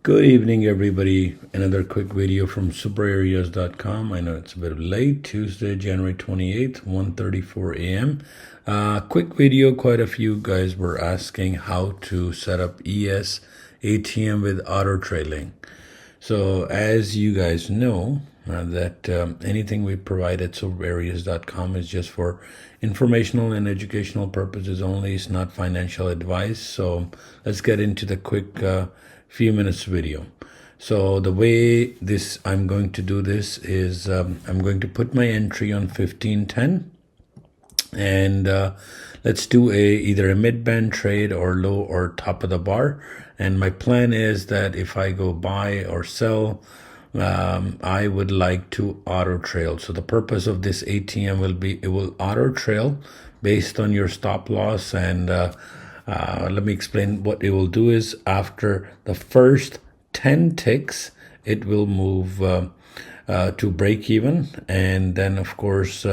Good evening, everybody. Another quick video from superareas.com. I know it's a bit late, Tuesday, January 28th, 1:34 a.m. Quick video. Quite a few guys were asking how to set up ES ATM with auto trailing. So as you guys know, that anything we provide at superareas.com is just for informational and educational purposes only. It's not financial advice. So let's get into the quick few minutes video. So the way I'm going to do this is I'm going to put my entry on 1510, and let's do either a mid-band trade or low or top of the bar. And my plan is that if I go buy or sell, I would like to auto trail. So the purpose of this ATM will be it will auto trail based on your stop loss. And let me explain what it will do is after the first 10 ticks, it will move to break even. And then, of course,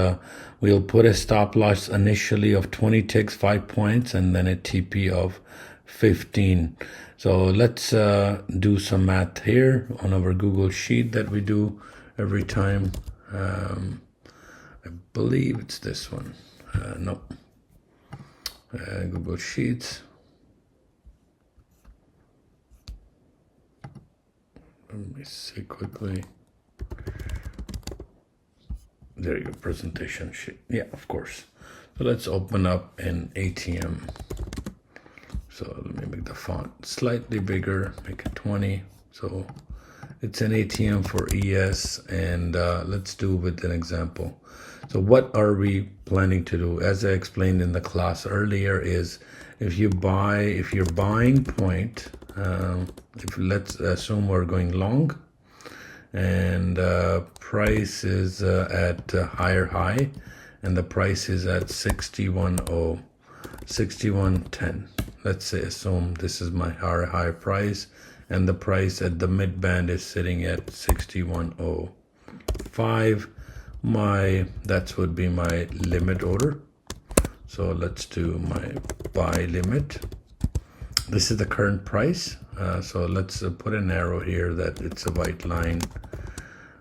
we'll put a stop loss initially of 20 ticks, 5 points, and then a TP of 15. So let's do some math here on our Google Sheet that we do every time. I believe it's this one. No. Google Sheets. Let me see quickly. There you go, presentation sheet. Yeah, of course. So let's open up an ATM. So let me make the font slightly bigger, make it 20. So it's an ATM for ES, and let's do with an example. So what are we planning to do? As I explained in the class earlier, is if you're buying point, let's assume we're going long, and price is at higher high, and the price is at 6110. Let's say assume this is my higher price, and the price at the mid band is sitting at 6105. That would be my limit order. So let's do my buy limit. This is the current price. So let's put an arrow here that it's a white line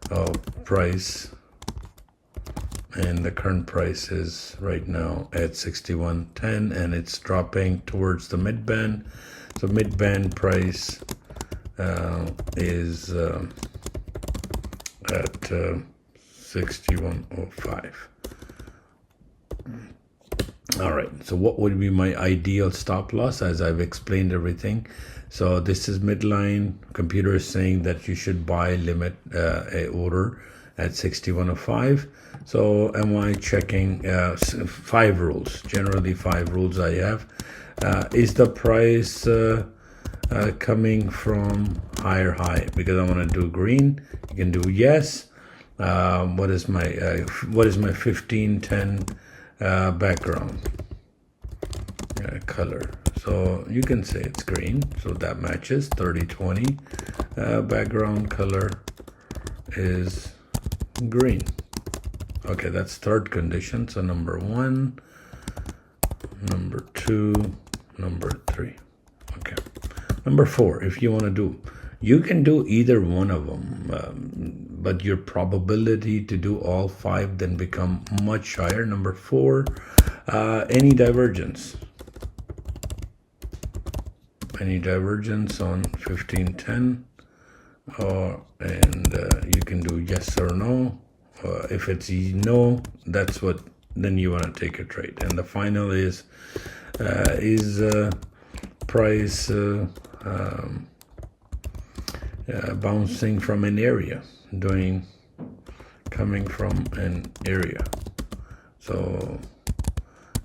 of price, and the current price is right now at 6110, and it's dropping towards the mid band. So mid band price is at 6105. All right, so what would be my ideal stop loss, as I've explained everything? So this is midline. Computer is saying that you should buy limit a order at 6105. So am I checking 5 rules? Generally 5 rules I have. Is the price coming from higher high? Because I want to do green. You can do yes. What is my 1510 background color? So you can say it's green, so that matches. 3020 background color is green. Okay, that's third condition. So number 1, number 2, number 3. Okay, number 4, if you want to do, you can do either one of them, but your probability to do all 5 then become much higher. Number 4, any divergence on 1510, and you can do yes or no. If it's no, then you want to take a trade. And the final is price bouncing from an area, coming from an area. So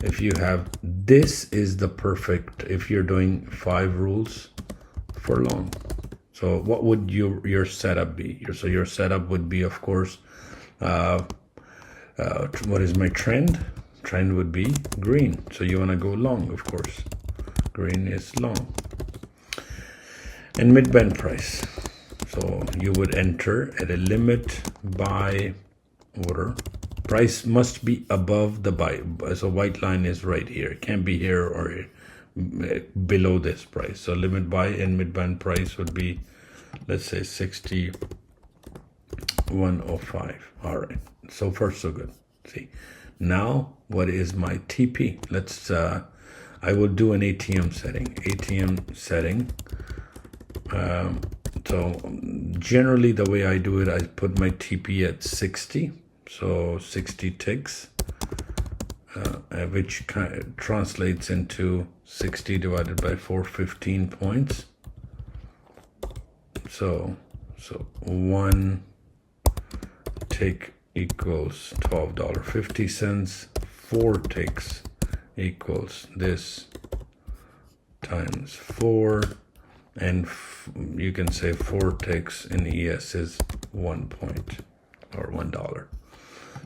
if you have, this is the perfect, if you're doing 5 rules for long. So what would your setup be? So your setup would be, of course, what is my trend? Trend would be green. So you want to go long, of course. Green is long. And mid-band price. So you would enter at a limit buy order. Price must be above the buy. So white line is right here. It can't be here or below this price. So limit buy and mid-band price would be let's say 6105. All right, so far so good. See, now what is my TP? Let's I will do an ATM setting. So generally the way I do it, I put my TP at 60, so 60 ticks, which translates into 60 divided by 415 points. So 1 tick equals $12.50. 4 ticks equals this times 4, and you can say 4 ticks in ES is 1 point or $1.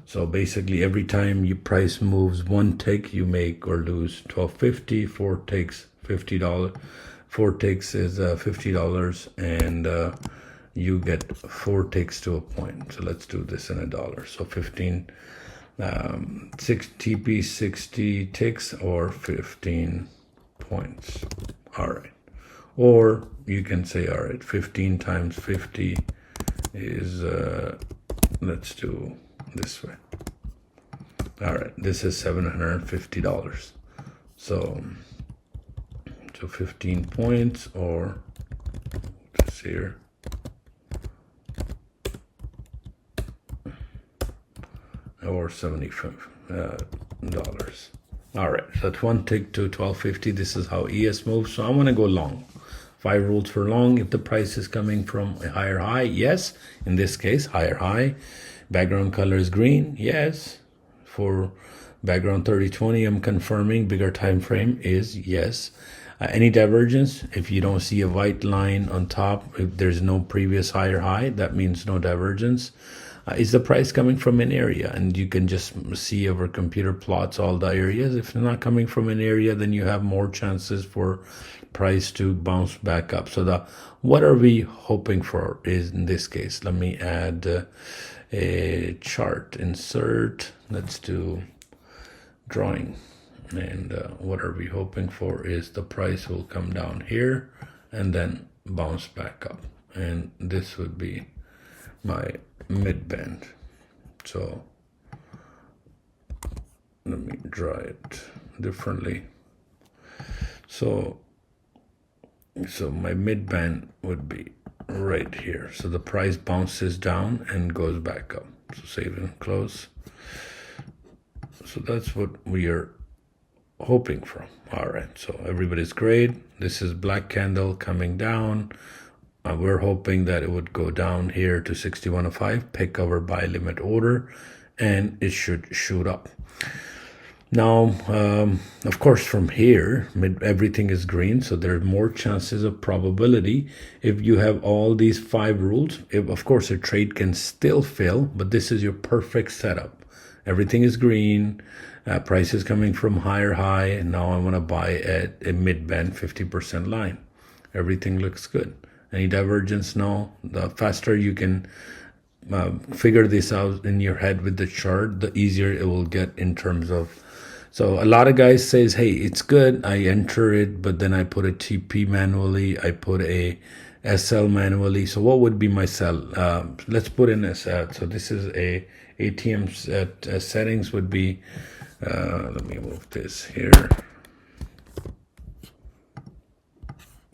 So basically every time your price moves 1 tick, you make or lose $12.50. 4 ticks $50. 4 ticks is $50, and you get 4 ticks to a point. So let's do this in a dollar. So 15 6 TP 60 ticks or 15 points. All right. Or you can say, all right, 15 times 50 is, let's do this way. All right, this is $750. So 15 points, or just here. Or $75. All right, so that's 1 tick to $12.50. This is how ES moves. So I want to go long. 5 rules for long. If the price is coming from a higher high, yes. In this case, higher high. Background color is green, yes. For background 3020, I'm confirming bigger time frame is yes. Any divergence, if you don't see a white line on top, if there's no previous higher high, that means no divergence. Is the price coming from an area? And you can just see over computer plots all the areas. If it's not coming from an area, then you have more chances for price to bounce back up. So what are we hoping for is, in this case, let me add a chart, insert, let's do drawing. And what are we hoping for is the price will come down here and then bounce back up. And this would be my mid band. So let me draw it differently. So my mid band would be right here. So the price bounces down and goes back up. So save and close. So that's what we are hoping for. All right, so everybody's great. This is black candle coming down. We're hoping that it would go down here to 6105, pick our buy limit order, and it should shoot up. Now, of course, from here, everything is green, so there are more chances of probability. If you have all these 5 rules, of course, a trade can still fail, but this is your perfect setup. Everything is green, price is coming from higher high, and now I want to buy at a mid-band 50% line. Everything looks good. Any divergence? No. The faster you can figure this out in your head with the chart, the easier it will get in terms of. So a lot of guys says, hey, it's good. I enter it, but then I put a TP manually. I put a SL manually. So what would be my sell? Let's put in a set. So this is a ATM settings would be, let me move this here.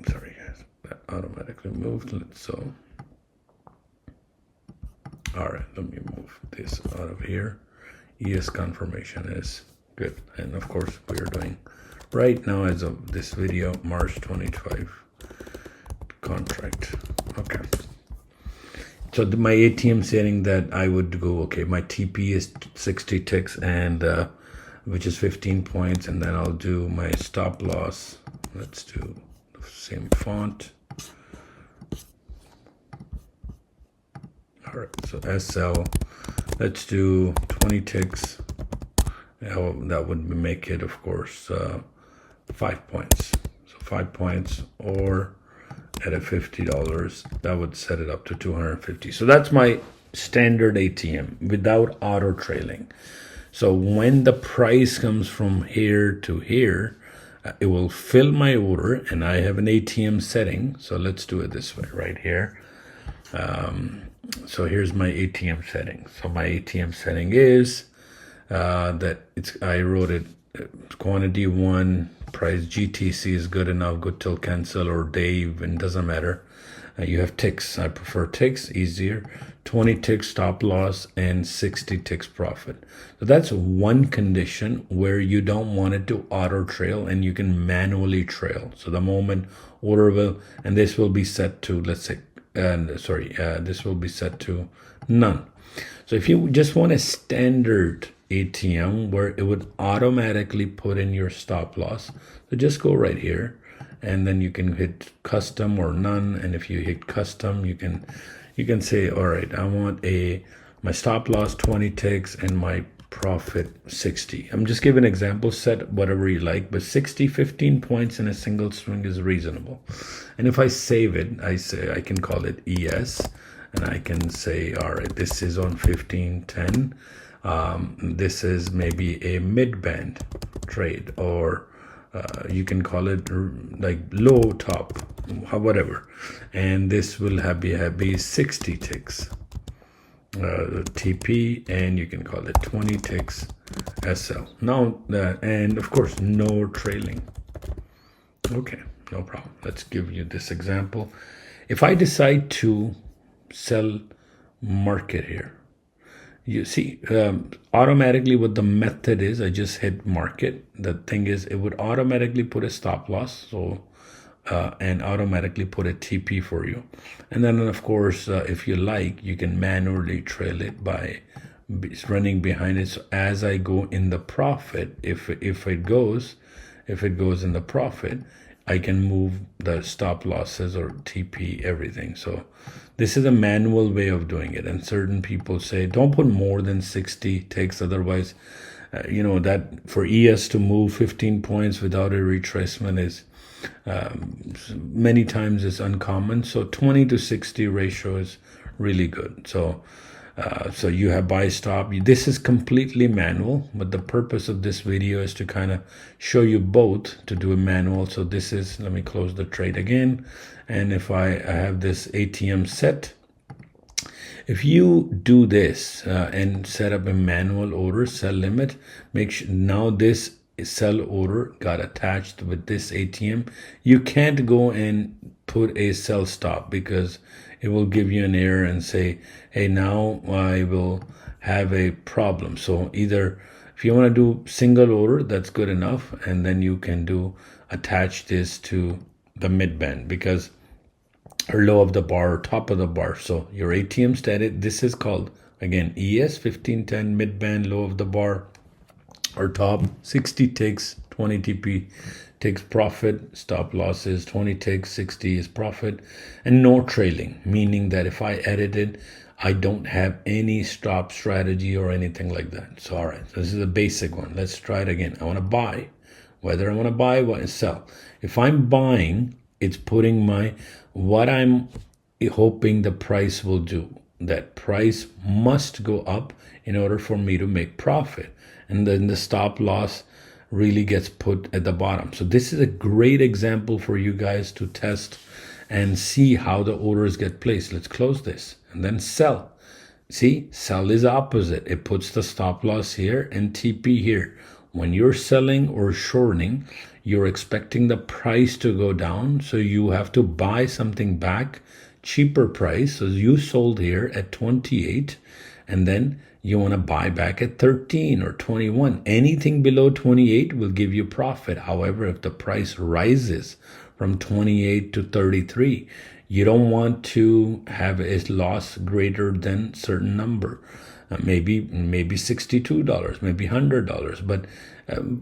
Sorry guys, that automatically moved. So, all right, let me move this out of here. ES confirmation is good. And of course we are doing right now as of this video, March 25 contract. Okay. So my ATM setting that I would go, okay, my TP is 60 ticks and which is 15 points, and then I'll do my stop loss. Let's do the same font. All right, so SL, let's do 20 ticks. That would make it, of course, 5 points. So 5 points, or at a $50, that would set it up to 250. So that's my standard ATM without auto trailing. So when the price comes from here to here, it will fill my order, and I have an ATM setting. So let's do it this way right here. So here's my ATM setting. So my ATM setting is I wrote it quantity 1, price GTC is good enough, good till cancel or day even, doesn't matter. You have ticks. I prefer ticks, easier. 20 ticks stop loss and 60 ticks profit. So that's one condition where you don't want it to auto trail and you can manually trail. So the moment order will, and this will be set to, let's say, this will be set to none. So if you just want a standard ATM where it would automatically put in your stop loss, so just go right here, and then you can hit custom or none. And if you hit custom, you can say, all right, I want my stop loss 20 ticks and my profit 60. I'm just giving an example, set whatever you like, but 15 points in a single swing is reasonable. And if I save it, I can call it ES, and I can say, all right, this is on 1510. This is maybe a mid-band trade, or you can call it like low top, whatever. And this will be 60 ticks TP, and you can call it 20 ticks SL. Now, and of course, no trailing. Okay, no problem. Let's give you this example. If I decide to sell market here, you see, automatically what the method is, I just hit market. The thing is, it would automatically put a stop loss, so and automatically put a TP for you. And then, of course, if you like, you can manually trail it by running behind it. So as I go in the profit, if it goes in the profit, I can move the stop losses or TP everything. So this is a manual way of doing it. And certain people say, don't put more than 60 ticks. Otherwise, that for ES to move 15 points without a retracement is many times is uncommon. So 20 to 60 ratio is really good. So you have buy stop. This is completely manual, but the purpose of this video is to kind of show you both to do a manual. So this is, let me close the trade again. And if I have this ATM set, if you do this and set up a manual order sell limit, make sure now this sell order got attached with this ATM. You can't go and put a sell stop because it will give you an error and say, hey, now I will have a problem. So either if you want to do single order, that's good enough. And then you can attach this to the mid band, because or low of the bar or top of the bar. So your ATM status, this is called, again, ES 1510 mid band, low of the bar or top, 60 ticks, 20 TP ticks profit, stop losses 20 ticks, 60 is profit, and no trailing, meaning that if I edit it, I don't have any stop strategy or anything like that. So all right, so this is a basic one. Let's try it again. I want to buy, whether I want to buy or sell. If I'm buying, it's putting what I'm hoping the price will do. That price must go up in order for me to make profit. And then the stop loss really gets put at the bottom. So this is a great example for you guys to test and see how the orders get placed. Let's close this and then sell. See, sell is opposite. It puts the stop loss here and TP here. When you're selling or shorting, you're expecting the price to go down. So you have to buy something back, cheaper price. So you sold here at 28, and then you want to buy back at 13 or 21. Anything below 28 will give you profit. However, if the price rises from 28 to 33, you don't want to have a loss greater than certain number. Maybe $62, maybe $100, but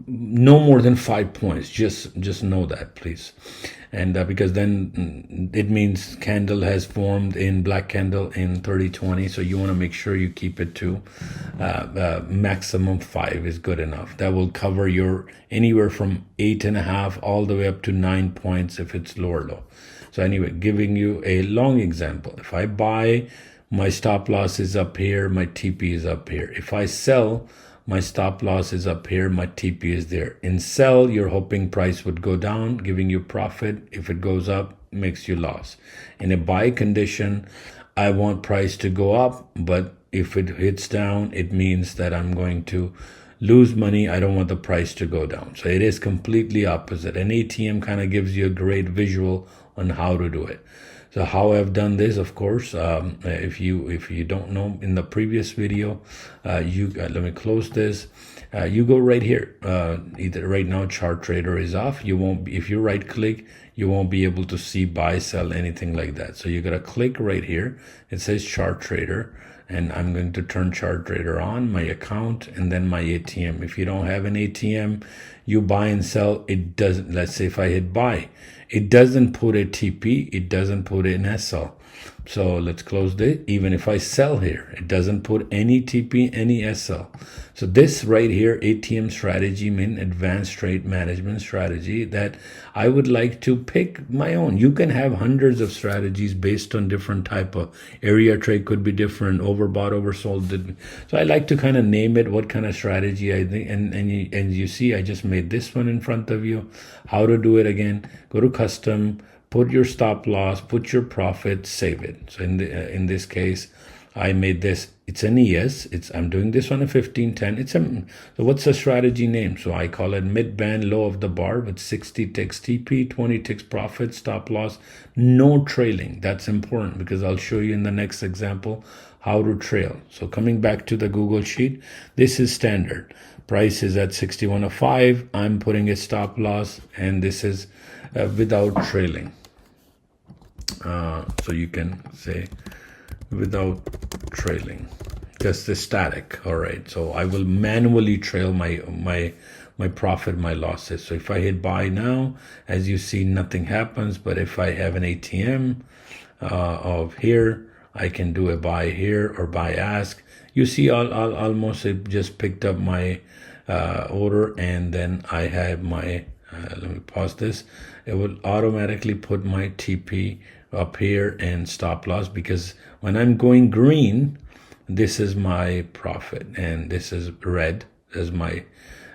no more than 5 points. Just know that, please. And because then it means candle has formed in black candle in 30-20. So you want to make sure you keep it to maximum 5 is good enough. That will cover your anywhere from 8.5 all the way up to 9 points if it's lower low. So anyway, giving you a long example. If I buy, my stop loss is up here, my TP is up here. If I sell, My stop loss is up here, my TP is there. In sell, you're hoping price would go down, giving you profit. If it goes up, makes you loss. In a buy condition, I want price to go up, but if it hits down, it means that I'm going to lose money. I don't want the price to go down. So it is completely opposite. An ATM kind of gives you a great visual on how to do it. So how I've done this, of course, if you don't know, in the previous video, let me close this. You go right here. Either right now chart trader is off. You won't be, if you right click, you won't be able to see buy, sell, anything like that. So you gotta click right here. It says chart trader, and I'm going to turn chart trader on, my account, and then my ATM. If you don't have an ATM, you buy and sell. It doesn't. Let's say if I hit buy, it doesn't put a TP, it doesn't put an SL. So let's close this. Even if I sell here, it doesn't put any TP, any SL. So this right here, ATM strategy means advanced trade management strategy, that I would like to pick my own. You can have hundreds of strategies based on different type of area trade, could be different, overbought, oversold. So I like to kind of name it what kind of strategy I think. And you see, I just made this one in front of you. How to do it again? Go to custom, put your stop loss, put your profit, save it. So in this case, I made this. It's an ES. I'm doing this on a 1510. So what's the strategy name? So I call it mid band, low of the bar with 60 ticks TP, 20 ticks profit, stop loss, no trailing. That's important because I'll show you in the next example how to trail. So coming back to the Google sheet, this is standard. Price is at 61.05. I'm putting a stop loss, and this is without trailing. So you can say without trailing, just the static. All right, so I will manually trail my profit, my losses. So if I hit buy now, as you see, nothing happens. But if I have an ATM of here, I can do a buy here or buy ask. You see, I'll almost just picked up my order, and then I have my let me pause this. It will automatically put my TP up here and stop loss, because when I'm going green, this is my profit, and this is red as my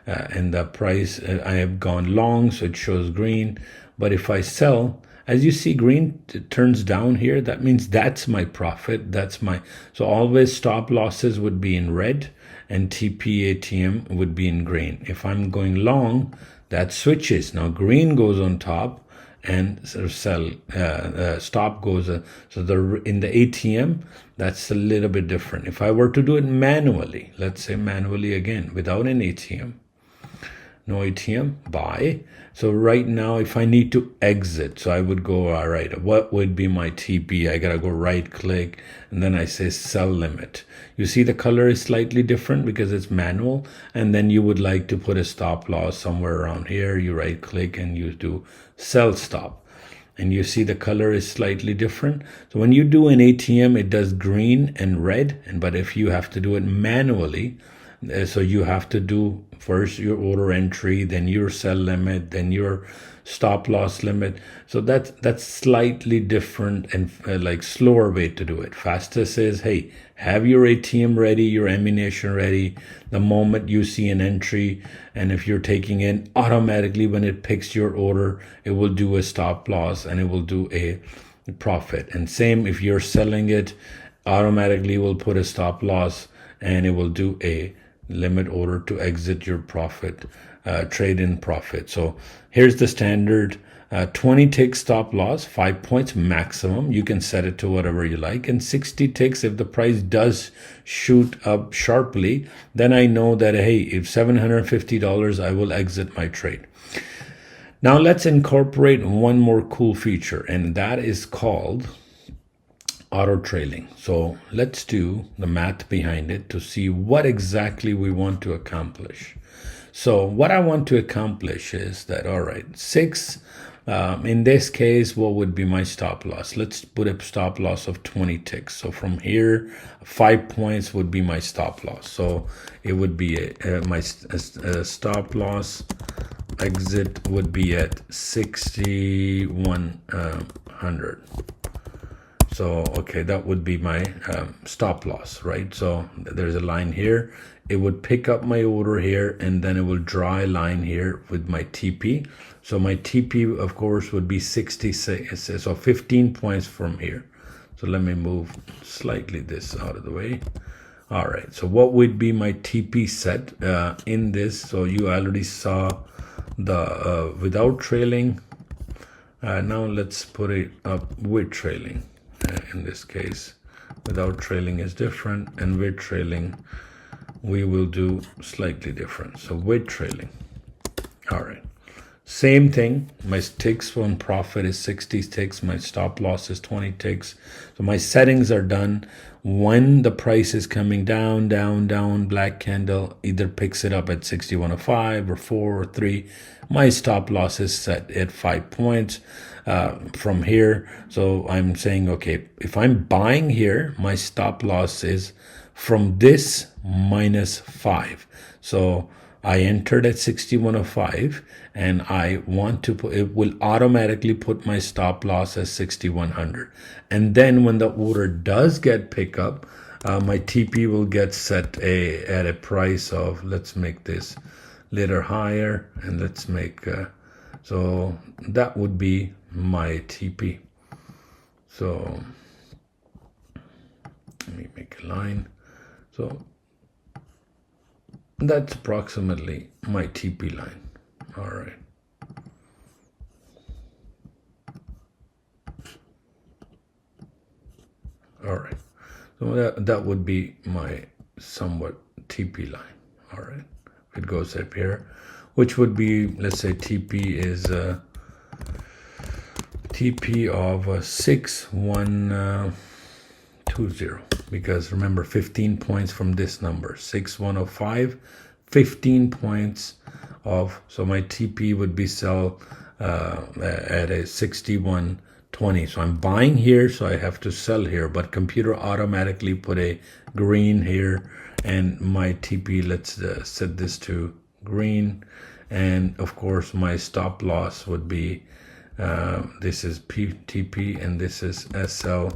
and the price. I have gone long, so it shows green. But if I sell, as you see, green turns down here. That means that's my profit. That's my, so always stop losses would be in red, and TP ATM would be in green. If I'm going long, that switches. Now green goes on top, and sort of sell stop goes so in the ATM, that's a little bit different. If I were to do it manually, let's say manually again without an ATM, no ATM, buy. So right now, if I need to exit, so I would go, all right, what would be my TP? I gotta go right click, and then I say sell limit. You see the color is slightly different because it's manual, and then you would like to put a stop loss somewhere around here. You right click and you do sell stop. And you see the color is slightly different. So when you do an ATM, it does green and red, but if you have to do it manually, so you have to do first your order entry, then your sell limit, then your stop loss limit. So that's slightly different and like slower way to do it. Fastest is, hey, have your ATM ready, your ammunition ready. The moment you see an entry, and if you're taking in, automatically when it picks your order, it will do a stop loss and it will do a profit. And same if you're selling it, automatically will put a stop loss and it will do a limit order to exit your profit, trade in profit. So here's the standard 20 tick stop loss, 5 points maximum. You can set it to whatever you like, and 60 ticks if the price does shoot up sharply, then I know that, hey, if $750, I will exit my trade. Now let's incorporate one more cool feature, and that is called auto trailing. So let's do the math behind it to see what exactly we want to accomplish. So what I want to accomplish is that, all right, 6, in this case, what would be my stop loss? Let's put a stop loss of 20 ticks. So from here, 5 points would be my stop loss. So it would be my stop loss exit would be at 6100. So, okay, that would be my stop loss, right? So there's a line here. It would pick up my order here, and then it will draw a line here with my TP. So my TP, of course, would be 66, so 15 points from here. So let me move slightly this out of the way. All right, so what would be my TP set in this? So you already saw the without trailing. Now let's put it up with trailing. In this case, without trailing is different, and with trailing we will do slightly different. So with trailing, all right, same thing. My ticks on profit is 60 ticks, my stop loss is 20 ticks. So my settings are done. When the price is coming down, black candle either picks it up at 61.05 or 4 or 3. My stop loss is set at 5 points from here. So I'm saying, okay, if I'm buying here, my stop loss is from this -5. So I entered at 61.05, and I want to put, it will automatically put my stop loss as 6100. And then when the order does get pick up, my TP will get set at a price of, let's make this little higher, and let's make, so that would be my TP. So let me make a line. So that's approximately my TP line. All right. All right. So that would be my somewhat TP line. All right. It goes up here, which would be, let's say TP is TP of 6120, because remember 15 points from this number, 6105, 15 points of, so my TP would be sell at a 6120. So I'm buying here, so I have to sell here, but computer automatically put a green here, and my TP, let's set this to green. And of course my stop loss would be this is TP, and this is SL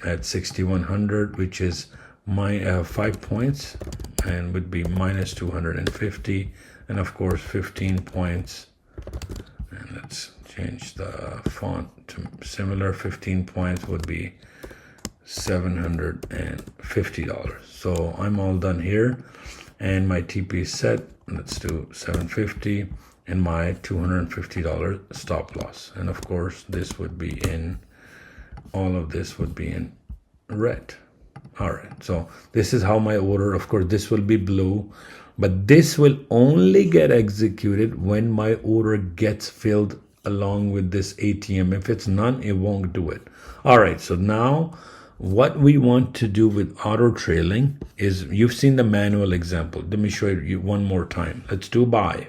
at 6100, which is my 5 points, and would be -250, and of course 15 points. And let's change the font to similar. 15 points would be $750. So I'm all done here, and my TP is set. Let's do 750 and my $250 stop loss. And of course this would be in, all of this would be in red. All right, so this is how my order, of course this will be blue, but this will only get executed when my order gets filled along with this ATM. If it's none, it won't do it. All right, so now what we want to do with auto trailing is, you've seen the manual example. Let me show you one more time. Let's do buy.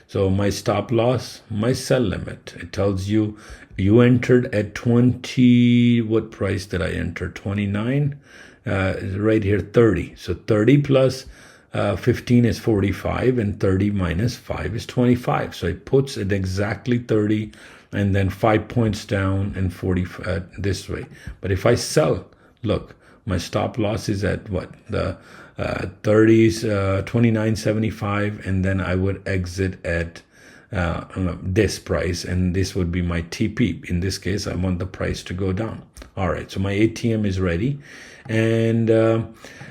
So my stop loss, my sell limit, it tells you you entered at 20, what price did I enter? 29, right here 30. So 30 plus 15 is 45, and 30 minus 5 is 25. So it puts it exactly 30, and then 5 points down, and 40 this way. But if I sell, look, my stop loss is at what? The 30s, 29.75, and then I would exit at this price, and this would be my TP. In this case, I want the price to go down. All right, so my ATM is ready, and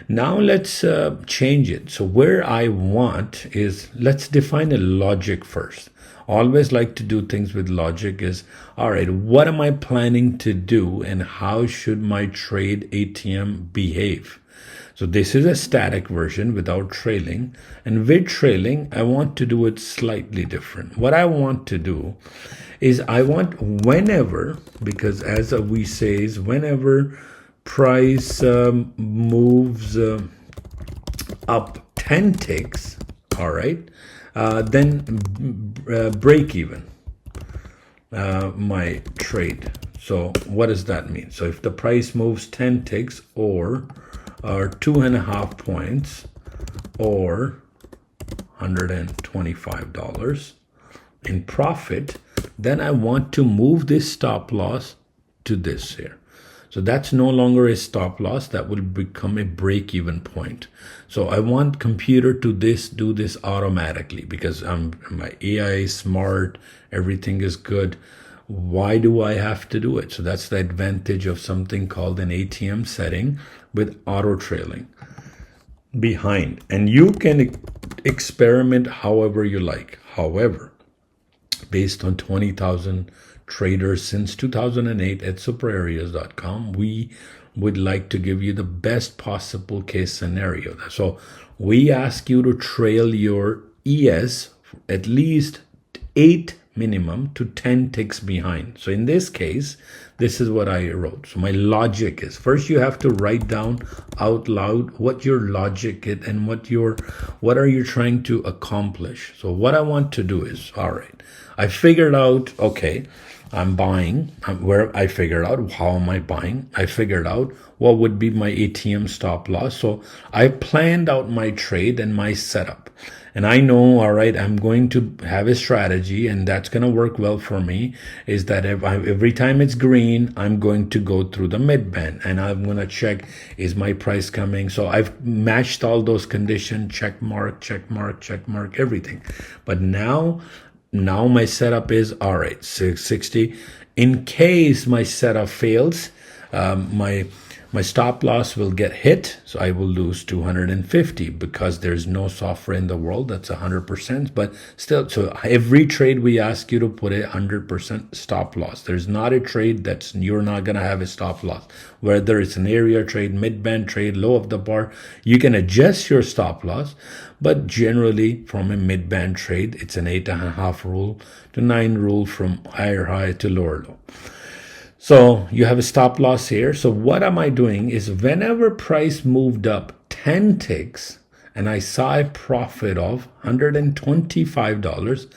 now let's change it. So where I want is, let's define a logic first. Always like to do things with logic. Is, all right, what am I planning to do, and how should my trade ATM behave? So this is a static version without trailing, and with trailing I want to do it slightly different. What I want to do is, I want whenever, because as we say is, whenever price moves up 10 ticks, all right, then break even my trade. So what does that mean? So if the price moves 10 ticks, or 2.5 points, or $125 in profit, then I want to move this stop loss to this here. So that's no longer a stop loss. That will become a break-even point. So I want computer to do this automatically because my AI is smart, everything is good. Why do I have to do it? So that's the advantage of something called an ATM setting with auto trailing behind. And you can experiment however you like. However, based on 20,000 traders since 2008 at superareas.com, we would like to give you the best possible case scenario. So we ask you to trail your ES at least 8 minimum to 10 ticks behind. So in this case, this is what I wrote. So my logic is, first you have to write down out loud what your logic is and what are you trying to accomplish. So what I want to do is, all right, I figured out, okay, I'm buying. I figured out how am I buying. I figured out what would be my ATM stop loss. So I planned out my trade and my setup. And I know, all right, I'm going to have a strategy and that's going to work well for me, is that every time it's green, I'm going to go through the mid band and I'm going to check, is my price coming? So I've matched all those conditions, check mark, everything. But now my setup is, all right, 660. In case my setup fails, my stop loss will get hit, so I will lose 250 because there's no software in the world that's 100%. But still, so every trade we ask you to put a 100% stop loss. There's not a trade that's you're not gonna have a stop loss. Whether it's an area trade, mid-band trade, low of the bar, you can adjust your stop loss. But generally, from a mid-band trade, it's an 8.5 rule to 9 rule from higher high to lower low. So you have a stop loss here. So what am I doing is whenever price moved up 10 ticks and I saw a profit of $125,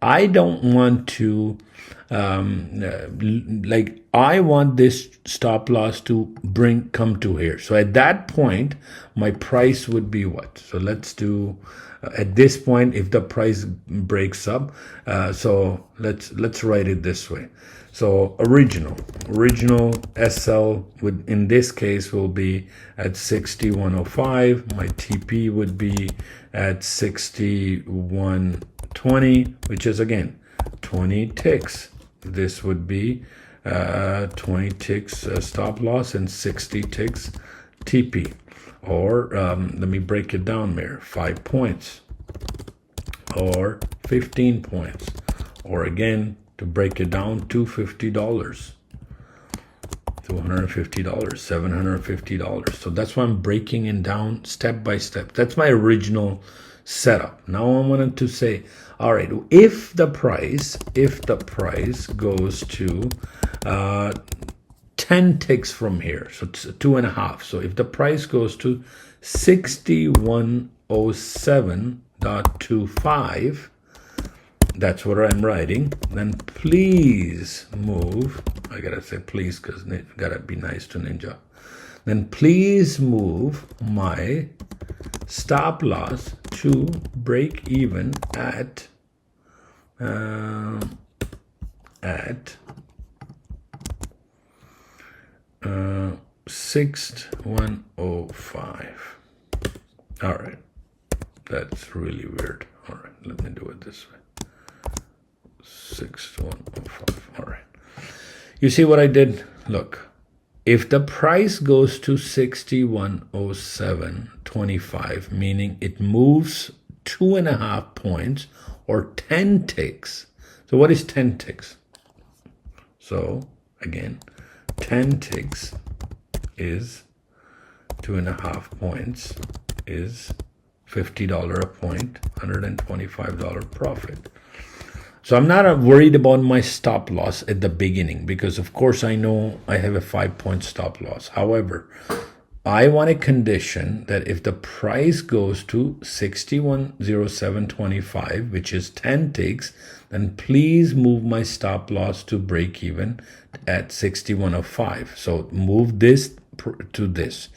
I don't want to, I want this stop loss to come to here. So at that point, my price would be what? So let's do, at this point, if the price breaks up, so let's write it this way. So original SL would, in this case, will be at 6105. My TP would be at 6120, which is again 20 ticks. This would be 20 ticks stop loss and 60 ticks TP. Or let me break it down there, 5 points or 15 points, or again, to break it down, $250, $250, $750. So that's why I'm breaking it down step by step. That's my original setup. Now I wanted to say, all right, if the price goes to 10 ticks from here, so it's 2.5. So if the price goes to 6107.25, that's what I'm writing, then please move, I gotta say please because gotta be nice to Ninja, then please move my stop loss to break even at 6105. All right, that's really weird. All right, let me do it this way. 6105. All right. You see what I did? Look, if the price goes to 6107.25, meaning it moves 2.5 points or 10 ticks. So what is 10 ticks? So again, 10 ticks is 2.5 points is $50 a point, $125 profit. So I'm not worried about my stop loss at the beginning because, of course, I know I have a 5-point stop loss. However, I want a condition that if the price goes to 6107.25, which is 10 ticks, then please move my stop loss to break even at 6105. So move this to this.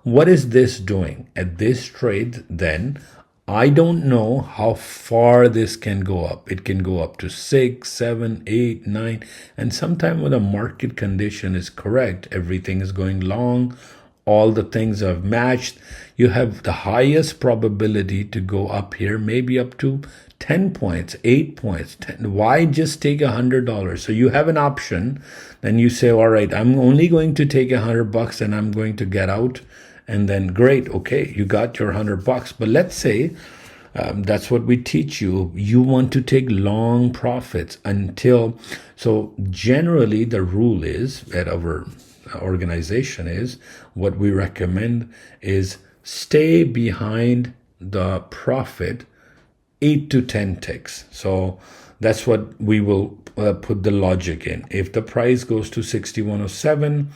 What is this doing? At this trade, then, I don't know how far this can go up. It can go up to 6, 7, 8, 9. And sometime when the market condition is correct, everything is going long, all the things have matched, you have the highest probability to go up here, maybe up to 10 points, 8 points. 10. Why just take $100? So you have an option. Then you say, all right, I'm only going to take $100 and I'm going to get out. And then great, okay, you got your $100. But let's say that's what we teach you. You want to take long profits until. So generally, the rule is at our organization is what we recommend is stay behind the profit 8 to 10 ticks. So that's what we will put the logic in. If the price goes to 6107,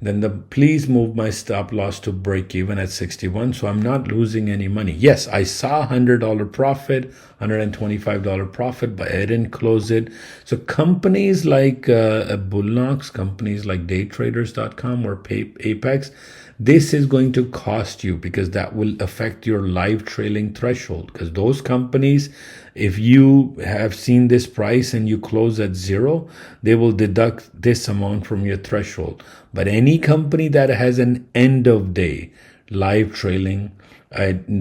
then please move my stop loss to break even at 61. So I'm not losing any money. Yes, I saw $100 profit, $125 profit, but I didn't close it. So companies like Bullnox, companies like daytraders.com or Apex, this is going to cost you because that will affect your live trailing threshold. Because those companies, if you have seen this price and you close at 0, they will deduct this amount from your threshold. But any company that has an end of day live trailing,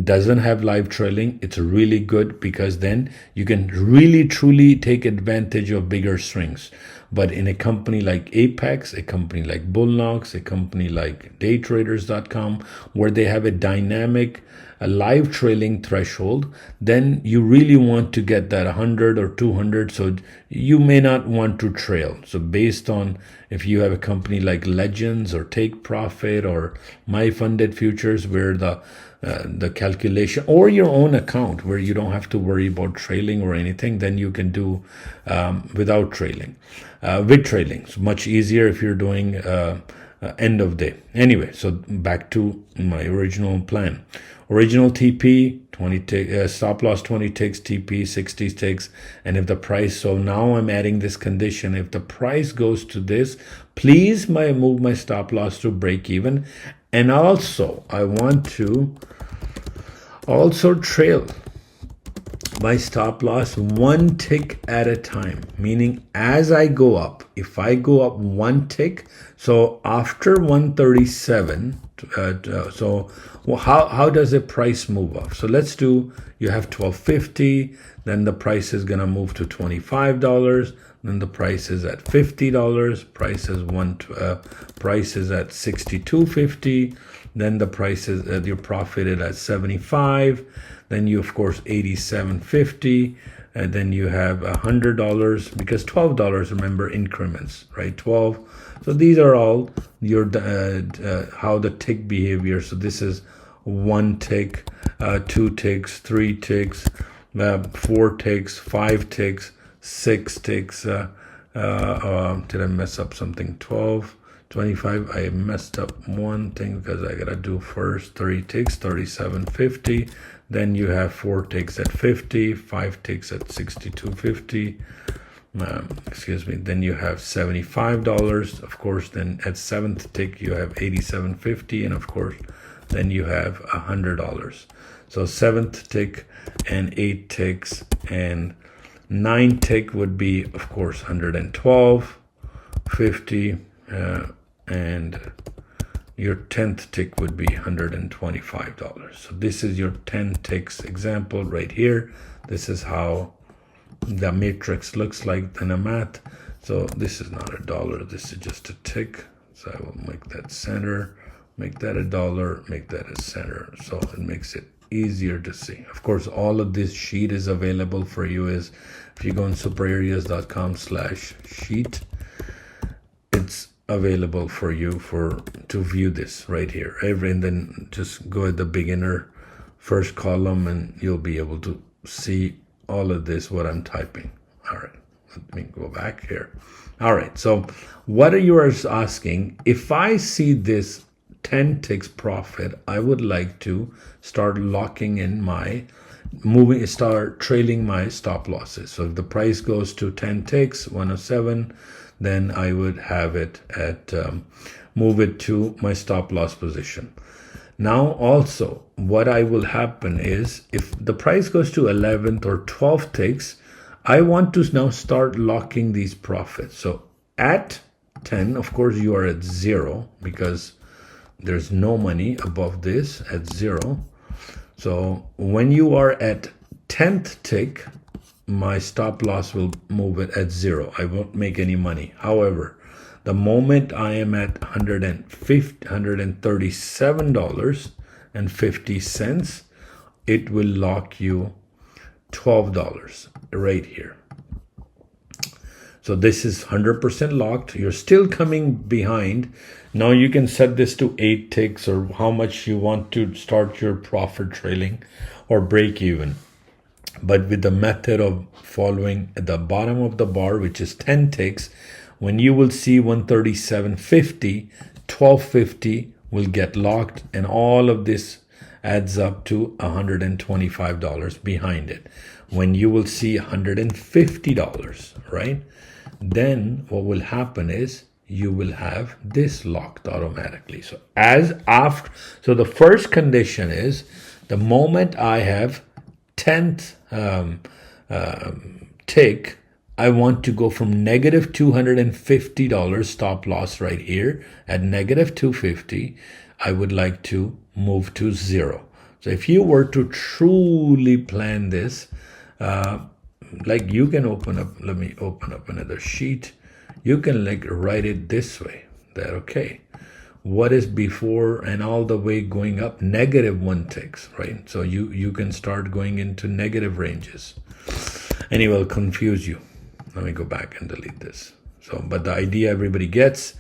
doesn't have live trailing, it's really good because then you can really truly take advantage of bigger swings. But in a company like Apex, a company like Bullnox, a company like daytraders.com, where they have a dynamic live trailing threshold, then you really want to get that 100 or 200. So you may not want to trail. So based on if you have a company like Legends or Take Profit or My Funded Futures, where the calculation, or your own account where you don't have to worry about trailing or anything, then you can do without trailing. With trailing, it's much easier if you're doing end of day. Anyway, so back to my original plan. Original TP 20 stop loss 20 ticks, TP 60 ticks, and if the price, so now I'm adding this condition, if the price goes to this, please move my stop loss to break even. And also I want to also trail my stop loss 1 tick at a time, meaning as I go up, if I go up 1 tick, so after 137, so well, how does the price move up? So let's do, you have 1250, then the price is gonna move to $25, then the price is at $50, price is at $62.50, then the price is your profit is at 75, then you of course $87.50, and then you have $100 because $12, remember, increments, right? 12. So these are all your how the tick behavior. So this is 1 tick, 2 ticks, 3 ticks, 4 ticks, 5 ticks, 6 ticks. Did I mess up something? 12, 25. I messed up one thing because I gotta do first 3 ticks, 37.50. Then you have 4 ticks at 50, 5 ticks at 62.50. Excuse me. Then you have $75. Of course, then at 7th tick you have $87.50, and of course, then you have $100. So 7th tick and 8 ticks and 9 tick would be, of course, $112.50, and your 10th tick would be $125. So this is your 10 ticks example right here. This is how the matrix looks like in a math. So this is not $1, this is just a tick. So I will make that center, make that $1, make that a center. So it makes it easier to see. Of course, all of this sheet is available for you. Is if you go on superareas.com/sheet, it's available for you to view this right here. And then just go at the beginner first column and you'll be able to see all of this, what I'm typing. All right, let me go back here. All right, so what are you asking? If I see this 10 ticks profit, I would like to start locking in start trailing my stop losses. So if the price goes to 10 ticks, 107, then I would have it at, move it to my stop loss position. Now also what I will happen is if the price goes to 11th or 12th ticks, I want to now start locking these profits. So at 10, of course, you are at 0 because there's no money above this at 0. So when you are at 10th tick, my stop loss will move it at 0. I won't make any money. However, the moment I am at $137.50, it will lock you $12 right here. So this is 100% locked. You're still coming behind. Now you can set this to 8 ticks or how much you want to start your profit trailing or break even. But with the method of following at the bottom of the bar, which is 10 ticks, when you will see 137.50, 12.50 will get locked, and all of this adds up to $125 behind it. When you will see $150, right? Then what will happen is you will have this locked automatically. So so the first condition is the moment I have 10th tick, I want to go from negative $250 stop loss right here at negative 250. I would like to move to 0. So if you were to truly plan this, like you can open up, let me open up another sheet. You can like write it this way, that okay, what is before and all the way going up negative 1 ticks, right? So you can start going into negative ranges. Anyway, it'll confuse you. Let me go back and delete this. So, but the idea everybody gets,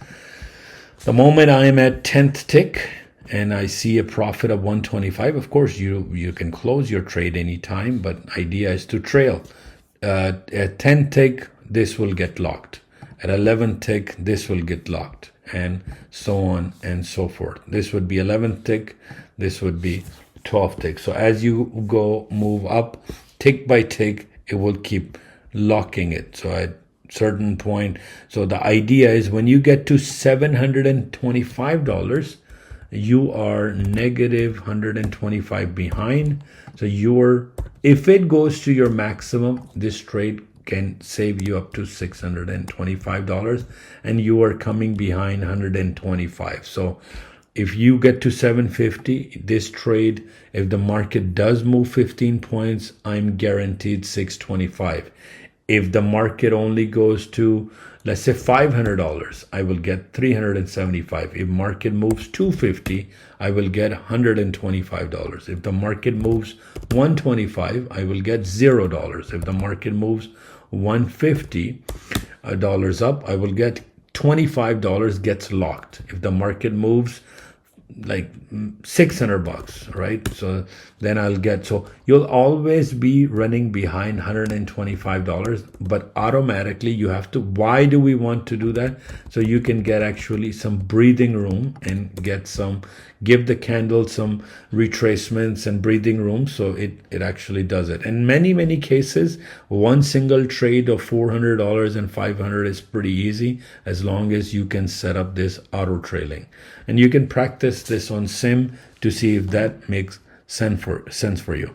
the moment I am at 10th tick and I see a profit of 125, of course you can close your trade anytime, but idea is to trail. At 10th tick, this will get locked. At 11th tick, this will get locked, and so on and so forth. This would be 11th tick, this would be 12th tick. So as you move up tick by tick, it will keep locking it. So at certain point, so the idea is when you get to $725, you are negative 125 behind. So if it goes to your maximum, this trade can save you up to $625, and you are coming behind 125. So if you get to 750, this trade, if the market does move 15 points, I'm guaranteed 625. If the market only goes to, let's say $500, I will get 375. If market moves 250, I will get $125. If the market moves 125, I will get $0. If the market moves $150 up, I will get $25 gets locked. If the market moves like $600, right? So then I'll get, so you'll always be running behind $125, but automatically you have to. Why do we want to do that? So you can get actually some breathing room and give the candle some retracements and breathing room, so it actually does it. In many cases, one single trade of $400 and $500 is pretty easy, as long as you can set up this auto trailing, and you can practice this on sim to see if that makes sense for you.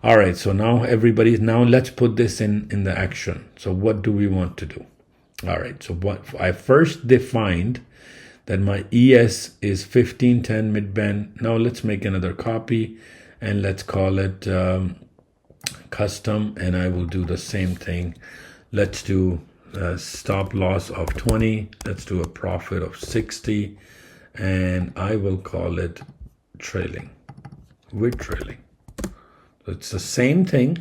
All right, so now let's put this in the action. So what do we want to do? All right, so what I first defined that my ES is 1510 midband. Now let's make another copy and let's call it custom, and I will do the same thing. Let's do a stop loss of 20. Let's do a profit of 60, and I will call it trailing with trailing. So it's the same thing,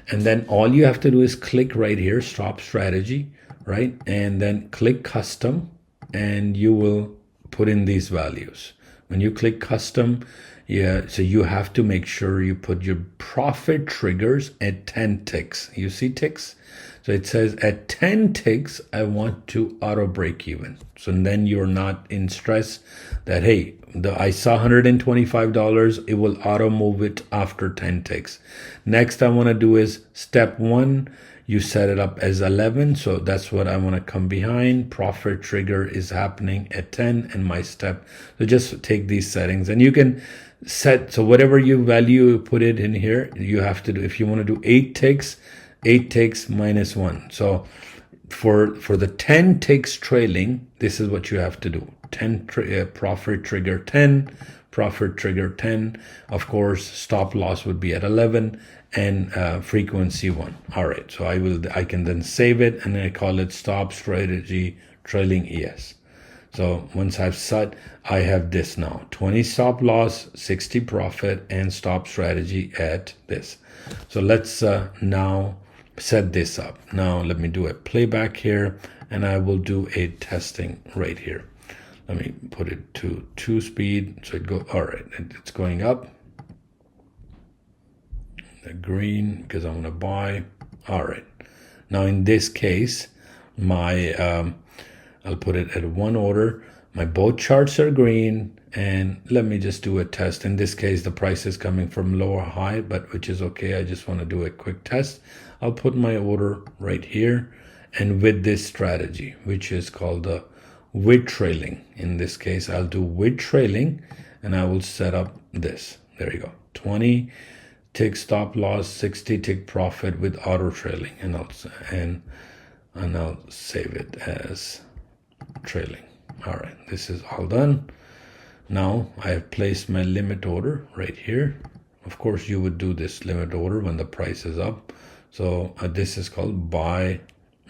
and then all you have to do is click right here, stop strategy, right? And then click custom, and you will put in these values. When you click custom, so you have to make sure you put your profit triggers at 10 ticks. You see ticks? So it says at 10 ticks, I want to auto break even. So then you're not in stress that, hey, I saw $125, it will auto move it after 10 ticks. Next I want to do is step 1. you set it up as 11, so that's what I want to come behind. Profit trigger is happening at 10 and my step. So just take these settings and you can set, so whatever you value you put it in here, you have to do. If you want to do 8 ticks minus 1. So for the 10 ticks trailing, this is what you have to do. 10 profit trigger 10, profit trigger 10. Of course, stop loss would be at 11 and frequency 1. All right, so I can then save it and I call it stop strategy trailing ES. So once I've set, I have this now: 20 stop loss, 60 profit, and stop strategy at this. So let's now set this up. Now let me do a playback here and I will do a testing right here. Let me put it to 2 speed so it go. All right, it's going up. The green because I'm gonna buy. All right, now in this case my I'll put it at 1 order. My both charts are green, and let me just do a test. In this case the price is coming from low or high, but which is okay. I just want to do a quick test. I'll put my order right here, and with this strategy, which is called the with trailing. In this case I'll do with trailing and I will set up this. There you go, 20 tick stop loss, 60 tick profit with auto trailing, and I'll save it as trailing. All right, this is all done. Now I have placed my limit order right here. Of course you would do this limit order when the price is up. So this is called buy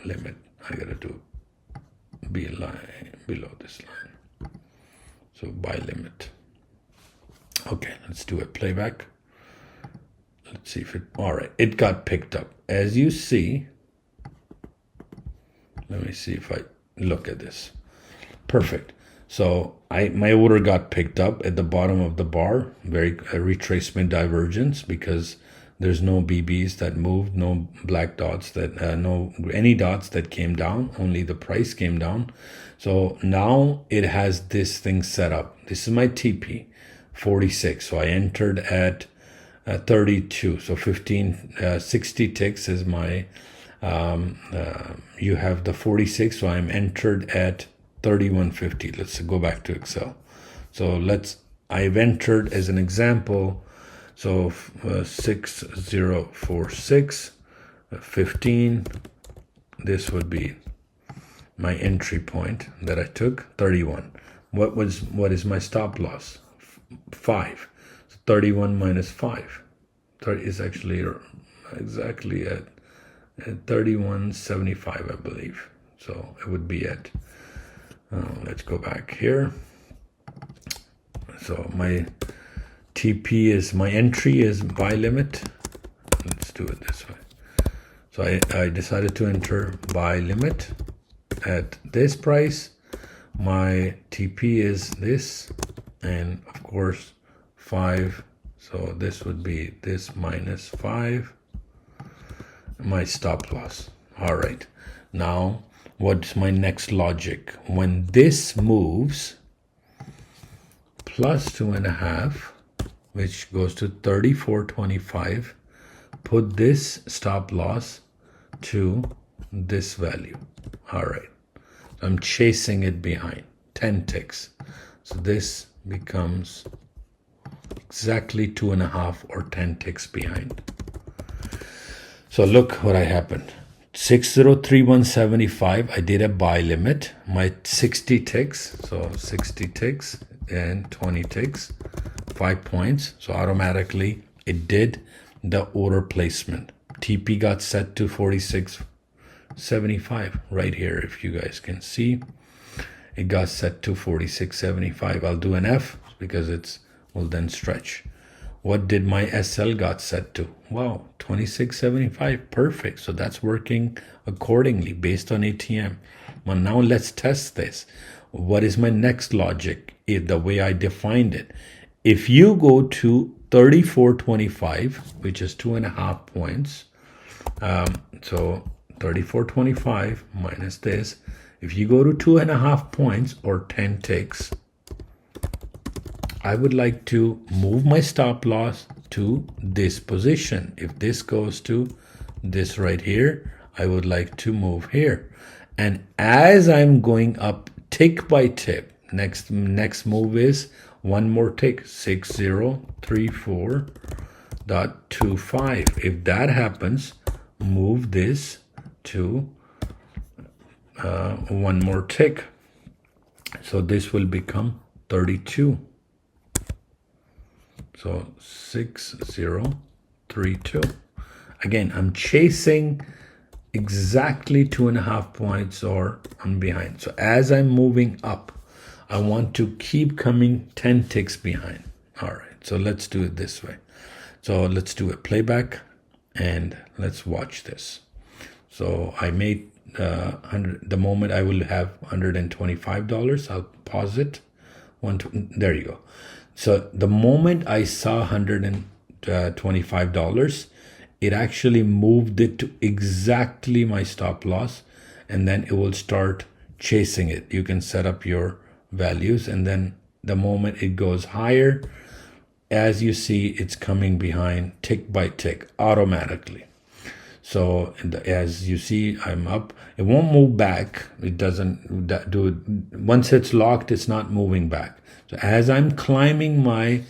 limit. I gotta do below this line. So buy limit. Okay, let's do a playback. Let's see if it, all right, it got picked up. As you see, let me see if I look at this. Perfect. So my order got picked up at the bottom of the bar, a retracement divergence, because there's no BBs that moved, no black dots that, no any dots that came down, only the price came down. So now it has this thing set up. This is my TP, 46. So I entered at 32. So 60 ticks is my, you have the 46. So I'm entered at 31.50. Let's go back to Excel. So I've entered as an example. So 6046, 15, this would be my entry point that I took, 31. What is my stop loss? 5. So 31 minus 5. 30 is actually exactly at 31.75, I believe. So it would be at, let's go back here. So my TP is, my entry is buy limit. Let's do it this way. So I decided to enter buy limit at this price. My TP is this, and of course 5. So this would be this minus 5. My stop loss. All right. Now, what's my next logic? When this moves plus 2.5, which goes to 34.25, put this stop loss to this value. All right. So I'm chasing it behind 10 ticks. So this becomes exactly 2.5 or 10 ticks behind. So look what happened. 6031.75, I did a buy limit. My 60 ticks, so 60 ticks and 20 ticks, 5 points. So automatically it did the order placement. TP got set to 46.75 right here. If you guys can see, it got set to 46.75. I'll do an F because it's will then stretch. What did my SL got set to? Wow, 26.75. Perfect. So that's working accordingly based on ATM. Well, now let's test this. What is my next logic? The way I defined it. If you go to 34.25, which is 2.5 points, so 34.25 minus this, if you go to 2.5 points or 10 ticks, I would like to move my stop loss to this position. If this goes to this right here, I would like to move here. And as I'm going up tick by tick, next move is one more tick, 6034.25. If that happens, move this to one more tick. So this will become 32. So 6032. Again, I'm chasing exactly 2.5 points, or I'm behind. So as I'm moving up, I want to keep coming 10 ticks behind. All right, so let's do it this way. So let's do a playback and let's watch this. So I made the moment I will have $125. I'll pause it. There you go. So the moment I saw $125, it actually moved it to exactly my stop loss, and then it will start chasing it. You can set up your values, and then the moment it goes higher, as you see, it's coming behind tick by tick automatically. So as you see, I'm up. It won't move back. It doesn't do it. Once it's locked, it's not moving back. So as I'm climbing my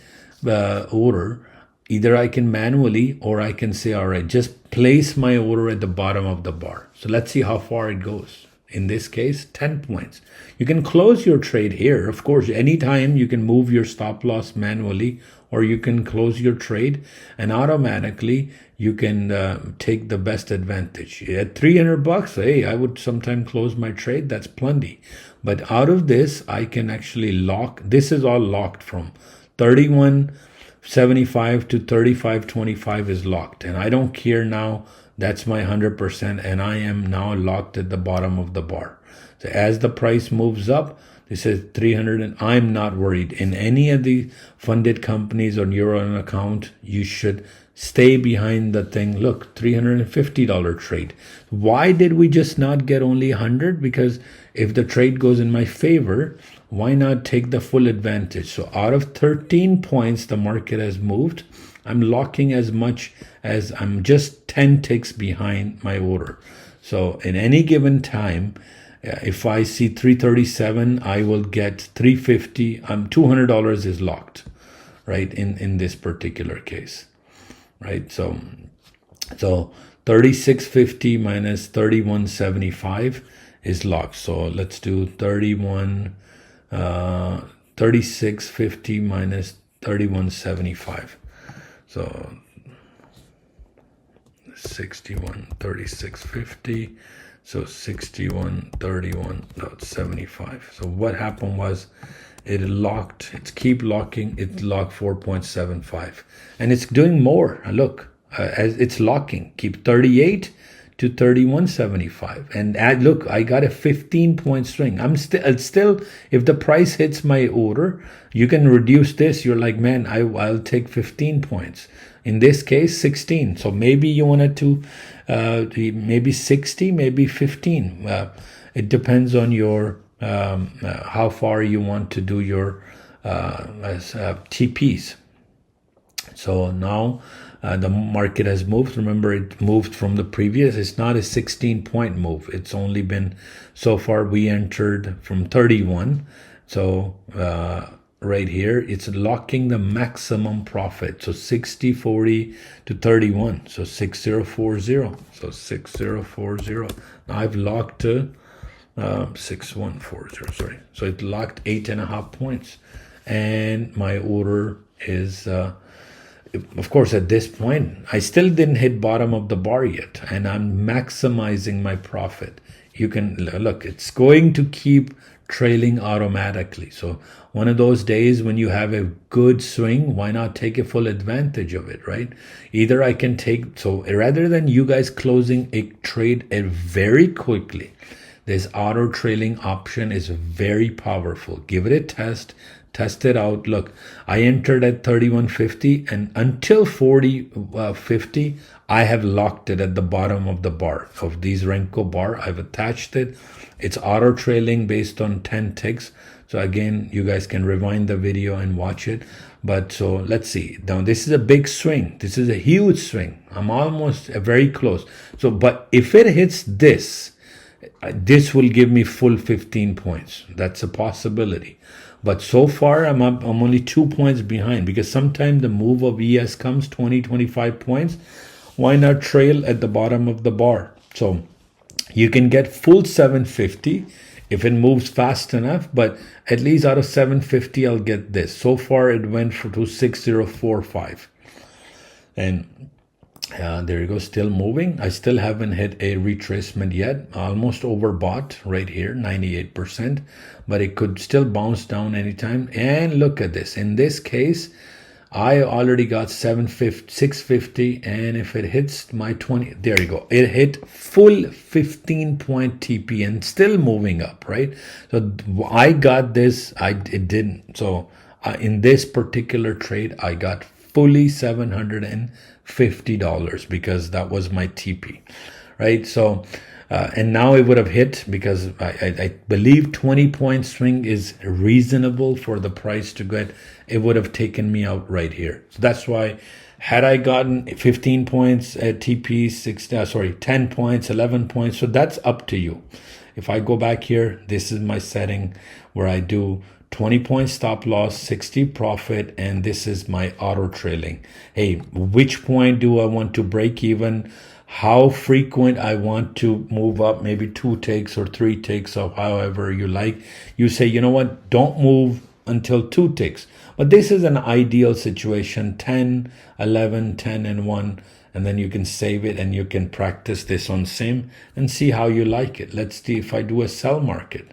order, either I can manually, or I can say, all right, just place my order at the bottom of the bar. So let's see how far it goes. In this case, 10 points. You can close your trade here. Of course, anytime you can move your stop loss manually, or you can close your trade, and automatically you can take the best advantage. At $300, hey, I would sometime close my trade. That's plenty. But out of this, I can actually lock. This is all locked from 31.75 to 35.25 is locked. And I don't care now. That's my 100%. And I am now locked at the bottom of the bar. So as the price moves up, this is 300, and I'm not worried. In any of the funded companies on your own account, you should stay behind the thing. Look, $350 trade. Why did we just not get only 100? Because if the trade goes in my favor, why not take the full advantage? So out of 13 points the market has moved, I'm locking as much as I'm just 10 ticks behind my order. So in any given time, if I see 337, I will get 350. $200 is locked, right? In this particular case, right? So 3650 minus 3175 is locked. So let's do 3650 minus 3175. So 3650. So 6131.75. So what happened was it locked. It's keep locking. It locked 4.75, and it's doing more. Look, as it's locking. Keep 38 to 31.75, and look, I got a 15-point swing. I'm still. If the price hits my order, you can reduce this. You're like, man, I'll take 15 points. In this case, 16. So maybe you wanted to, maybe 60, maybe 15. It depends on your how far you want to do your TPs. So now the market has moved. Remember, it moved from the previous. It's not a 16-point move. It's only been, so far we entered from 31. So right here, it's locking the maximum profit. So 60.40 to 31. So 6040. So 6040. Now I've locked to 6140. Sorry. So it locked 8.5 points, and my order is. Of course, at this point, I still didn't hit bottom of the bar yet, and I'm maximizing my profit. You can look, it's going to keep trailing automatically. So one of those days when you have a good swing, why not take a full advantage of it, right? Either I can take, so rather than you guys closing a trade very quickly, this auto trailing option is very powerful. Give it a test. test it out. Look, I entered at 31.50 and until 40.50 I have locked it at the bottom of the bar of these Renko bar. I've attached it. It's auto trailing based on 10 ticks. So again, you guys can rewind the video and watch it. But so let's see. Now this is a big swing. This is a huge swing. I'm almost very close. So, but if it hits this, this will give me full 15 points. That's a possibility. But so far, I'm only 2 points behind, because sometimes the move of ES comes 20, 25 points. Why not trail at the bottom of the bar? So you can get full 750 if it moves fast enough, but at least out of 750, I'll get this. So far, it went to 6045. And there you go, still moving. I still haven't hit a retracement yet. Almost overbought right here, 98%, but it could still bounce down anytime. And look at this. In this case, I already got 650, and if it hits my 20, there you go. It hit full 15-point TP and still moving up, right? So I got this. It didn't. So in this particular trade, I got fully $750 because that was my TP, right? So and now it would have hit, because I believe 20-point swing is reasonable for the price to get. It would have taken me out right here. So that's why, had I gotten 15 points at TP, 10 points, 11 points. So that's up to you. If I go back here, this is my setting where I do 20 points stop loss, 60 profit, and this is my auto trailing. Hey, which point do I want to break even? How frequent I want to move up, maybe 2 ticks or 3 ticks, or however you like. You say, you know what, don't move until 2 ticks. But this is an ideal situation, 10, 11, 10, and 1. And then you can save it and you can practice this on sim and see how you like it. Let's see if I do a sell market.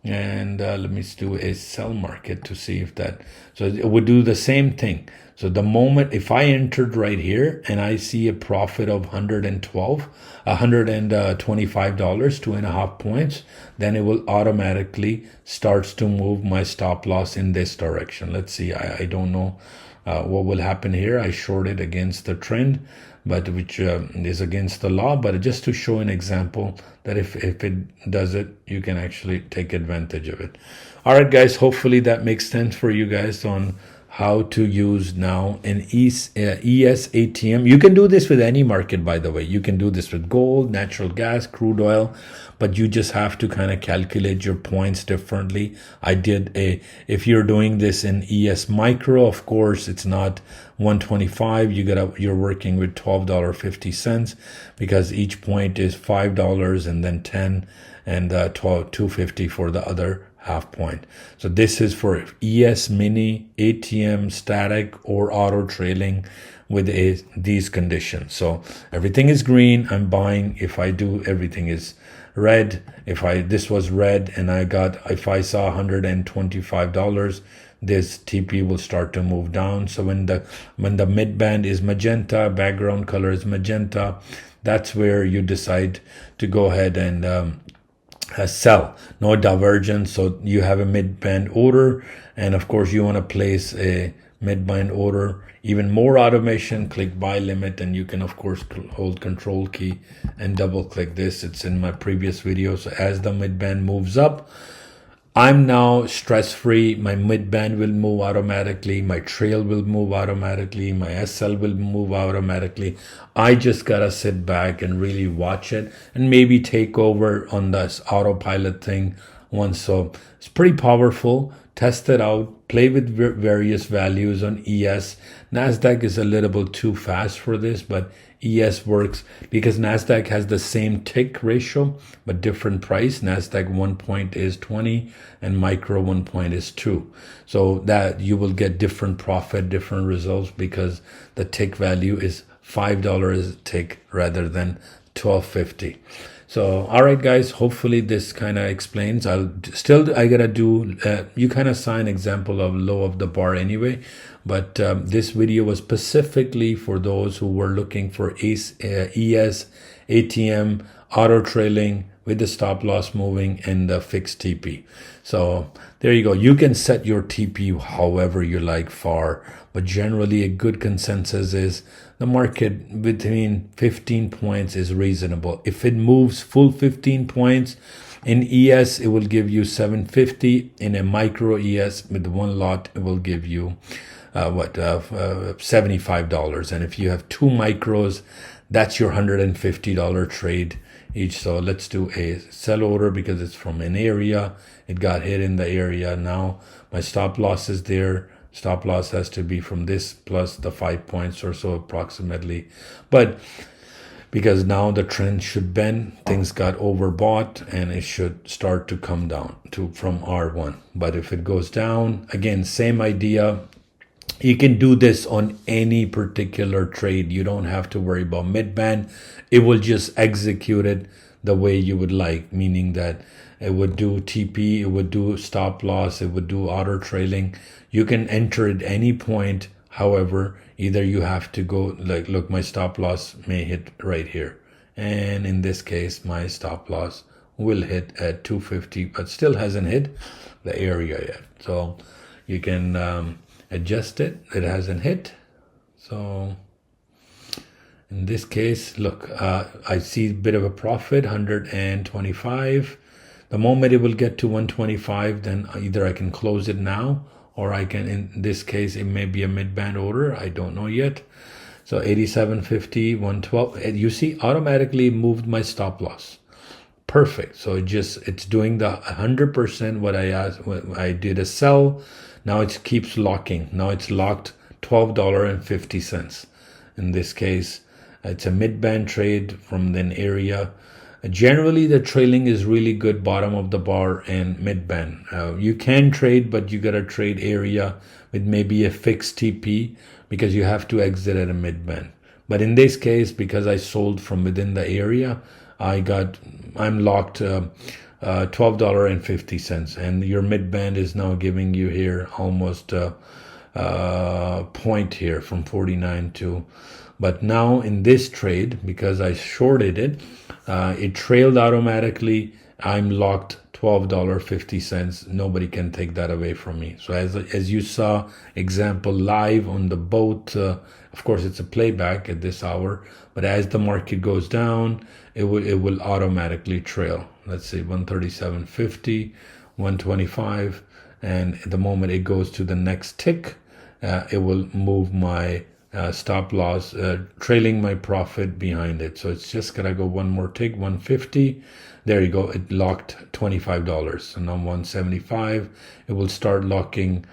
And let me do a sell market to see if that, so it would do the same thing. So the moment, if I entered right here and I see a profit of $125, 2.5 points, then it will automatically starts to move my stop loss in this direction. Let's see, I don't know what will happen here. I shorted against the trend, but which is against the law, but just to show an example that if it does it, you can actually take advantage of it. All right, guys, hopefully that makes sense for you guys on how to use now an ES ATM. You can do this with any market, by the way. You can do this with gold, natural gas, crude oil, but you just have to kind of calculate your points differently. If you're doing this in ES micro, of course, it's not 125. You're working with $12.50 because each point is $5 and then 10 and 250 for the other half point. So this is for ES mini, ATM, static, or auto trailing with these conditions. So everything is green, I'm buying. If I do, everything is red. This was red and if I saw $125, this TP will start to move down. So when the mid band is magenta, background color is magenta, that's where you decide to go ahead and sell. No divergence. So you have a mid band order, and of course you want to place a mid band order. Even more automation, click buy limit, and you can of course hold control key and double click this. It's in my previous video. So as the mid band moves up, I'm now stress free. My mid band will move automatically, my trail will move automatically, my SL will move automatically. I just gotta sit back and really watch it and maybe take over on this autopilot thing once. So it's pretty powerful. Test it out, play with various values on ES. Nasdaq is a little bit too fast for this, but ES works because Nasdaq has the same tick ratio but different price. Nasdaq 1 point is 20 and micro 1 point is 2. So that you will get different profit, different results because the tick value is $5 a tick rather than $12.50. So, all right, guys, hopefully this kind of explains. I gotta do, you kind of saw an example of low of the bar anyway, but this video was specifically for those who were looking for ES, ATM, auto trailing with the stop loss moving and the fixed TP. So there you go. You can set your TP however you like far, but generally a good consensus is the market between 15 points is reasonable. If it moves full 15 points, in ES, it will give you 750. In a micro ES with one lot, it will give you $75. And if you have two micros, that's your $150 trade each. So let's do a sell order because it's from an area. It got hit in the area. Now my stop loss is there. Stop loss has to be from this plus the 5 points or so approximately. But because now the trend should bend, things got overbought and it should start to come down from R1. But if it goes down, again, same idea. You can do this on any particular trade. You don't have to worry about mid-band. It will just execute it the way you would like, meaning that it would do TP, it would do stop loss, it would do auto trailing. You can enter at any point. However, either you have to go like, look, my stop loss may hit right here. And in this case, my stop loss will hit at 250, but still hasn't hit the area yet. So you can adjust it. It hasn't hit. So in this case, look, I see a bit of a profit, 125. The moment it will get to 125, then either I can close it now, or I can, in this case, it may be a mid-band order. I don't know yet. So 87.50, 112. You see, automatically moved my stop loss. Perfect. So it's doing the 100% what I asked. When I did a sell. Now it keeps locking. Now it's locked $12.50. In this case, it's a mid-band trade from an area. Generally, the trailing is really good, bottom of the bar and mid-band. You can trade, but you got to trade area with maybe a fixed TP because you have to exit at a mid-band. But in this case, because I sold from within the area, I'm locked $12.50, and your mid-band is now giving you here almost a point here from 49 to. But now in this trade, because I shorted it, it trailed automatically. I'm locked $12.50. Nobody can take that away from me. So as you saw, example live on the boat. Of course, it's a playback at this hour. But as the market goes down, it will automatically trail. Let's say 137.50, 125, and at the moment it goes to the next tick, it will move my stop loss, trailing my profit behind it. So it's just gonna go one more tick, 150. There you go. It locked $25. And on 175, it will start locking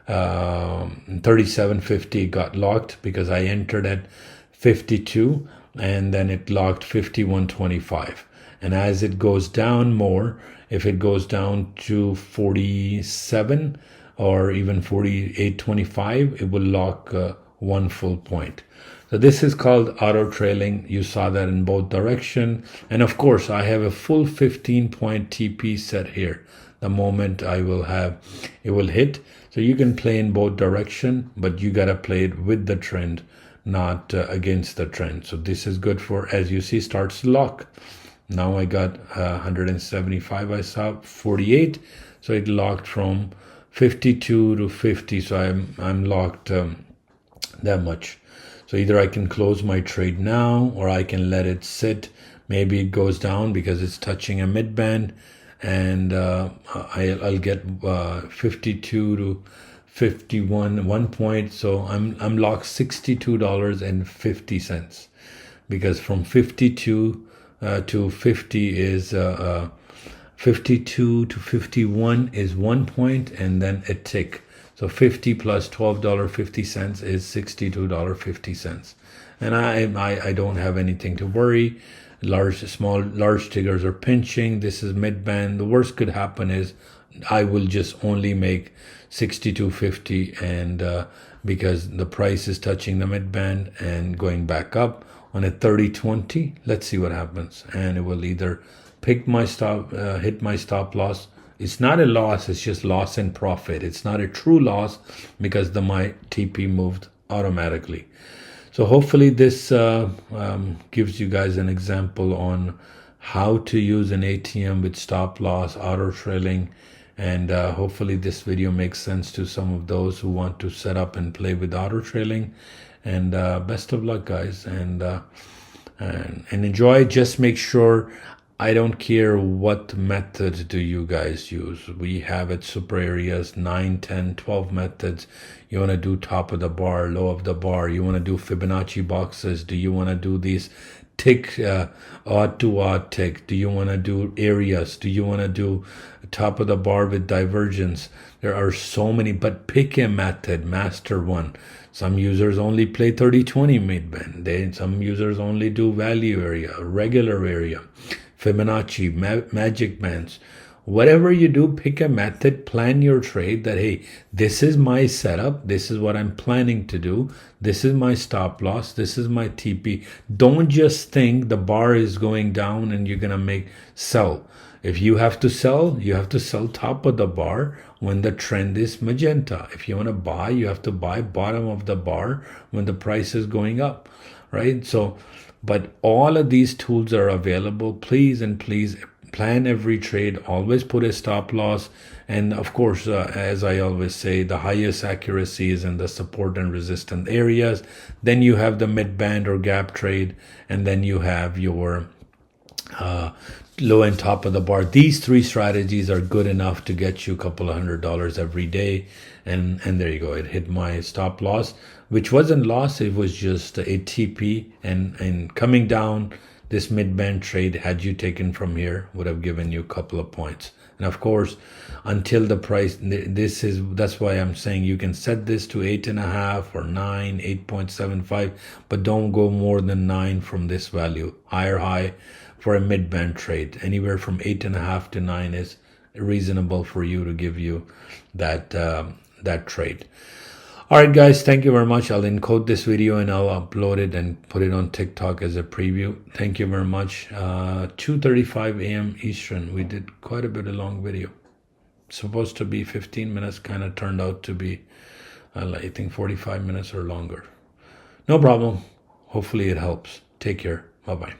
37.50 got locked because I entered at 52, and then it locked 51.25. And as it goes down more, if it goes down to 47 or even 48.25, it will lock one full point. So this is called auto trailing. You saw that in both direction. And of course, I have a full 15-point TP set here. The moment I will have, it will hit. So you can play in both direction, but you got to play it with the trend, not against the trend. So this is good for, as you see, starts to lock. Now I got 175, I saw 48. So it locked from 52 to 50. So I'm locked that much. So either I can close my trade now, or I can let it sit. Maybe it goes down because it's touching a mid-band, and I'll get 52 to 51, 1 point. So I'm locked $62.50 because from 52 to 50 is 52 to 51 is 1 point, and then a tick. So 50 plus $12.50 is $62.50. And I don't have anything to worry. Large triggers are pinching. This is mid-band. The worst could happen is I will just only make $62.50, and because the price is touching the mid-band and going back up on a 30-20. Let's see what happens. And it will either pick my stop, hit my stop loss. It's not a loss, it's just loss in profit. It's not a true loss because my TP moved automatically. So hopefully this gives you guys an example on how to use an ATM with stop loss, auto trailing, and hopefully this video makes sense to some of those who want to set up and play with auto trailing. And best of luck, guys, and enjoy. Just make sure, I don't care what method do you guys use. We have at Super Areas 9, 10, 12 methods. You want to do top of the bar, low of the bar. You want to do Fibonacci boxes. Do you want to do these tick, odd to odd tick? Do you want to do areas? Do you want to do top of the bar with divergence? There are so many, but pick a method, master one. Some users only play 30-20 midband. Some users only do value area, regular area, Fibonacci, magic bands. Whatever you do, pick a method, plan your trade that, hey, this is my setup. This is what I'm planning to do. This is my stop loss. This is my TP. Don't just think the bar is going down and you're going to sell. If you have to sell, you have to sell top of the bar when the trend is magenta. If you want to buy, you have to buy bottom of the bar when the price is going up, right? So, but all of these tools are available. Please and please plan every trade. Always put a stop loss. And of course, as I always say, the highest accuracy is in the support and resistance areas. Then you have the mid band or gap trade. And then you have your low and top of the bar. These three strategies are good enough to get you a couple of $100 every day. And there you go. It hit my stop loss, which wasn't loss. It was just a TP, and coming down this mid-band trade, had you taken from here, would have given you a couple of points. And of course, until the price, that's why I'm saying you can set this to 8.5 or 9, 8.75, but don't go more than 9 from this value. Higher high for a mid-band trade. Anywhere from 8.5 to 9 is reasonable for you to give you that trade. All right, guys, thank you very much. I'll encode this video and I'll upload it and put it on TikTok as a preview. Thank you very much. 2:35 a.m. Eastern. We did quite a bit of long video. Supposed to be 15 minutes, kind of turned out to be, I think 45 minutes or longer. No problem. Hopefully it helps. Take care. Bye-bye.